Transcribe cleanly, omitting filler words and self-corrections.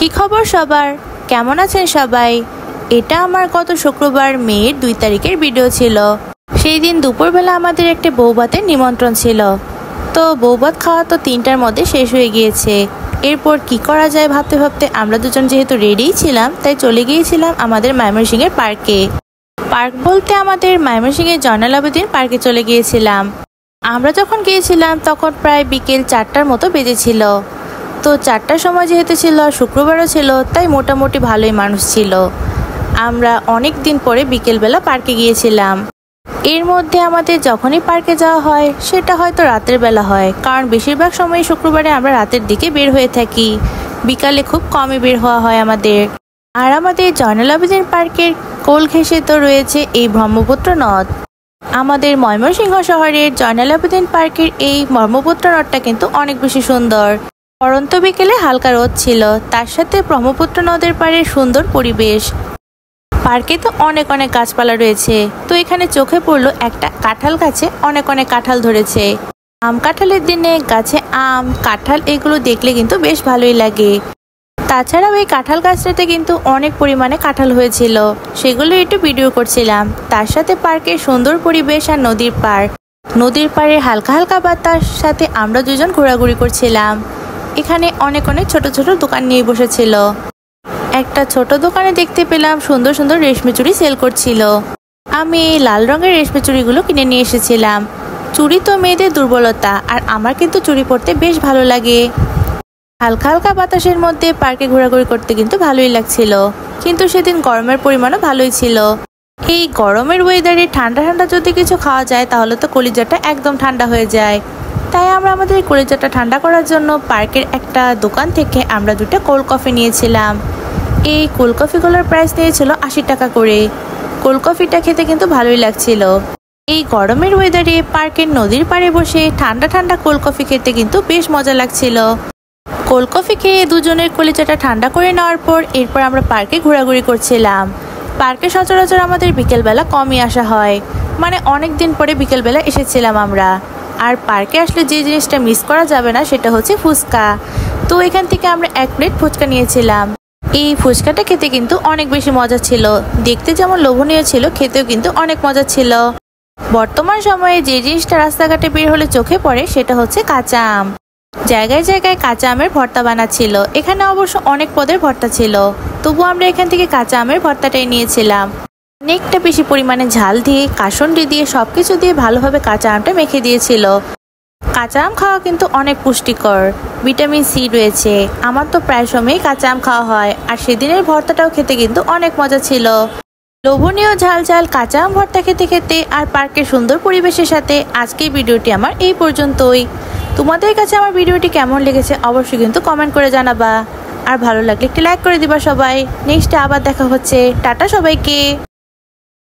কি খবর সবার, কেমন আছেন সবাই? এটা আমার গত শুক্রবার মের 2 তারিখের ভিডিও ছিল। সেই দিন দুপুরবেলা আমাদের একটা বৌভাতের নিমন্ত্রণ ছিল। তো বৌভাত খাওয়া তো 3টার মধ্যে শেষ হয়ে গিয়েছে। এরপর কি করা যায় ভাবতে ভাবতে আমরা দুজন যেহেতু রেডিই ছিলাম, তাই চলে গিয়েছিলাম আমাদের ময়মনসিংহের পার্কে। পার্ক বলতে আমাদের ময়মনসিংহের জয়নাল আবেদিন পার্কে চলে গিয়েছিলাম। আমরা যখন গিয়েছিলাম তখন প্রায় বিকেল 4টার মতো বেজেছিল। তো 4টার সময় যেহেতু ছিল, শুক্রবারও ছিল, তাই মোটামুটি ভালোই মানুষ ছিল। আমরা অনেক দিন পরে বিকেলবেলা পার্কে গিয়েছিলাম। এর মধ্যে আমাদের যখনই পার্কে যাওয়া হয় সেটা হয়তো রাতের বেলা হয়, কারণ বেশিরভাগ সময় শুক্রবারে আমরা রাতের দিকে বের হয়ে থাকি, বিকালে খুব কমই বের হওয়া হয় আমাদের। আর আমাদের জয়নাল আবেদিন পার্কের কোল ঘেঁষে তো রয়েছে এই ব্রহ্মপুত্র নদ। আমাদের ময়মনসিংহ শহরের জয়নাল আবেদিন পার্কের এই ব্রহ্মপুত্র নদটা কিন্তু অনেক বেশি সুন্দর। পরন্ত বিকেলে হালকা রোদ ছিল, তার সাথে ব্রহ্মপুত্র নদের পাড়ের সুন্দর পরিবেশ। পার্কে তো অনেক গাছপালা রয়েছে। তো এখানে চোখে পড়লো একটা কাঁঠাল গাছে অনেক কাঁঠাল ধরেছে। আম কাঁঠালের দিনে গাছে আম, কাঁঠাল এগুলো দেখলে কিন্তু বেশ ভালোই লাগে। তাছাড়াও এই কাঁঠাল গাছটাতে কিন্তু অনেক পরিমাণে কাঁঠাল হয়েছিল, সেগুলো একটু ভিডিও করছিলাম। তার সাথে পার্কের সুন্দর পরিবেশ আর নদীর পাড়ের হালকা বাতাস সাথে আমরা দুজন ঘোরাঘুরি করছিলাম। এখানে অনেক ছোট ছোট দোকান নিয়ে বসেছিল। একটা ছোট দোকানে দেখতে পেলাম সুন্দর সুন্দর রেশমি চুড়ি সেল করছিল। আমি এই লাল রঙের রেশমি চুড়িগুলো কিনে নিয়ে এসেছিলাম। চুড়ি তো মেয়েদের দুর্বলতা, আর আমার কিন্তু চুড়ি পরতে বেশ ভালো লাগে। হালকা বাতাসের মধ্যে পার্কে ঘোরাঘুরি করতে কিন্তু ভালোই লাগছিল। কিন্তু সেদিন গরমের পরিমাণও ভালোই ছিল। এই গরমের ওয়েদারে ঠান্ডা যদি কিছু খাওয়া যায় তাহলে তো কলিজাটা একদম ঠান্ডা হয়ে যায়। তাই আমরা আমাদের কলিজাটা ঠান্ডা করার জন্য পার্কের একটা দোকান থেকে আমরা 2টা কোল্ড কফি নিয়েছিলাম। এই কোল্ড কফিগুলোর প্রাইস নিয়েছিল 80 টাকা করে। কোল্ড কফিটা খেতে কিন্তু ভালোই লাগছিল। এই গরমের ওয়েদারে পার্কের নদীর পাড়ে বসে ঠান্ডা কোল্ড কফি খেতে কিন্তু বেশ মজা লাগছিল। কোল্ড কফি খেয়ে দুজনের কলিজাটা ঠান্ডা করে নেওয়ার পর এরপর আমরা পার্কে ঘোরাঘুরি করছিলাম। পার্কে সচরাচর আমাদের বিকেলবেলা কমই আসা হয়, মানে অনেক দিন পরে বিকেলবেলা এসেছিলাম আমরা। আর পার্কে আসলে যে জিনিসটা মিস করা যাবে না সেটা হচ্ছে ফুচকা। তো এখান থেকে আমরা 1 প্লেট ফুচকা নিয়েছিলাম। এই ফুচকাটা খেতে কিন্তু অনেক বেশি মজা ছিল। দেখতে যেমন লোভনীয় ছিল, খেতেও কিন্তু অনেক মজা ছিল। বর্তমান সময়ে যে জিনিসটা রাস্তাঘাটে বের হলে চোখে পড়ে সেটা হচ্ছে কাঁচা আম। জায়গায় কাঁচা আমের ভর্তা বানাচ্ছিল। এখানে অবশ্য অনেক পদের ভর্তা ছিল, তবু আমরা এখান থেকে কাঁচা আমের ভর্তাটাই নিয়েছিলাম। অনেকটা বেশি পরিমাণে ঝাল দিয়ে, কাসুন্দি দিয়ে, সবকিছু দিয়ে ভালোভাবে কাঁচা আমটা মেখে দিয়েছিল। কাঁচা আম খাওয়া কিন্তু অনেক পুষ্টিকর, ভিটামিন সি রয়েছে। আমার তো প্রায় সময়ই কাঁচা আম খাওয়া হয়, আর সেদিনের ভর্তাটাও খেতে কিন্তু অনেক মজা ছিল। লোভনীয় ঝাল কাঁচা আম ভর্তা খেতে আর পার্কের সুন্দর পরিবেশের সাথে আজকের ভিডিওটি আমার এই পর্যন্তই। তোমাদের কাছে আমার ভিডিওটি কেমন লেগেছে অবশ্যই কিন্তু কমেন্ট করে জানাবা। আর ভালো লাগলে একটি লাইক করে দিবা সবাই। নেক্সটে আবার দেখা হচ্ছে। টাটা সবাইকে।